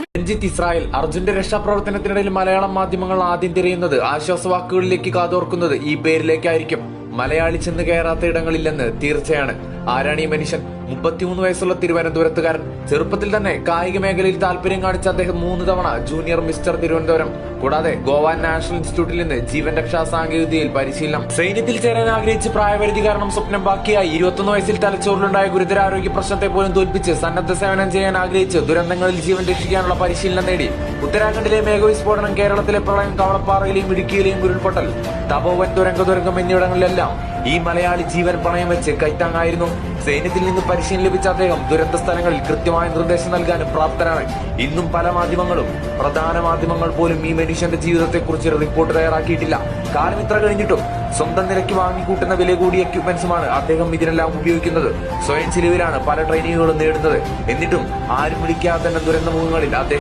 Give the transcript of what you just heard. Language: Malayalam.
രഞ്ജിത്ത് ഇസ്രായേൽ അർജുന്റെ രക്ഷാപ്രവർത്തനത്തിനിടയിൽ മലയാളം മാധ്യമങ്ങൾ ആദ്യം തിരയുന്നത് ആശ്വാസവാക്കുകളിലേക്ക് കാതോർക്കുന്നത് ഈ പേരിലേക്കായിരിക്കും. മലയാളി ചെന്ന് കയറാത്ത ഇടങ്ങളില്ലെന്ന് തീർച്ചയാണ്. ആരാണ് ഈ മനുഷ്യൻ? 33 വയസ്സുള്ള തിരുവനന്തപുരത്തുകാരൻ. ചെറുപ്പത്തിൽ തന്നെ കായിക മേഖലയിൽ താല്പര്യം കാണിച്ച അദ്ദേഹം 3 തവണ ജൂനിയർ മിസ്റ്റർ തിരുവനന്തപുരം. കൂടാതെ ഗോവ നാഷണൽ ഇൻസ്റ്റിറ്റ്യൂട്ടിൽ നിന്ന് ജീവൻ രക്ഷാ സാങ്കേതികതയിൽ പരിശീലനം. സൈന്യത്തിൽ ചേരാൻ ആഗ്രഹിച്ച് പ്രായപരിധി കാരണം സ്വപ്നം ബാക്കിയായി 21 വയസ്സിൽ തലച്ചോറിലുണ്ടായ ഗുരുതരാരോഗ്യ പ്രശ്നത്തെ പോലും തോൽപ്പിച്ച് സന്നദ്ധ സേവനം ചെയ്യാൻ ആഗ്രഹിച്ച് ദുരന്തങ്ങളിൽ ജീവൻ രക്ഷിക്കാനുള്ള പരിശീലനം നേടി. ഉത്തരാഖണ്ഡിലെ മേഘവിസ്ഫോടനം, കേരളത്തിലെ പ്രളയം, കവളപ്പാറയിലെയും ഇടുക്കിയിലെയും ഉരുൾപൊട്ടൽ, തപോവൻ, തുരങ്കം എന്നിവിടങ്ങളിലെല്ലാം ഈ മലയാളി ജീവൻ പണയം വെച്ച് കൈത്താങ്ങായിരുന്നു. സൈന്യത്തിൽ നിന്ന് പരിശീലനം ലഭിച്ച അദ്ദേഹം ദുരന്ത സ്ഥലങ്ങളിൽ കൃത്യമായ നിർദ്ദേശം നൽകാനും പ്രാപ്തനാണ്. ഇന്നും പല മാധ്യമങ്ങളും, പ്രധാന മാധ്യമങ്ങൾ പോലും ഈ മനുഷ്യന്റെ ജീവിതത്തെക്കുറിച്ച് റിപ്പോർട്ട് തയ്യാറാക്കിയിട്ടില്ല. കാലം ഇത്ര കഴിഞ്ഞിട്ടും സ്വന്തം നിലയ്ക്ക് വാങ്ങിക്കൂട്ടുന്ന വില കൂടിയ എക്യുപ്മെന്റ്സുമാണ് അദ്ദേഹം ഇതിനെല്ലാം ഉപയോഗിക്കുന്നത്. സ്വയം ചിലവിലാണ് പല ട്രെയിനിങ്ങുകളും നേടുന്നത്. എന്നിട്ടും ആരും വിളിക്കാതെ തന്നെ ദുരന്തമുഖങ്ങളിൽ അദ്ദേഹം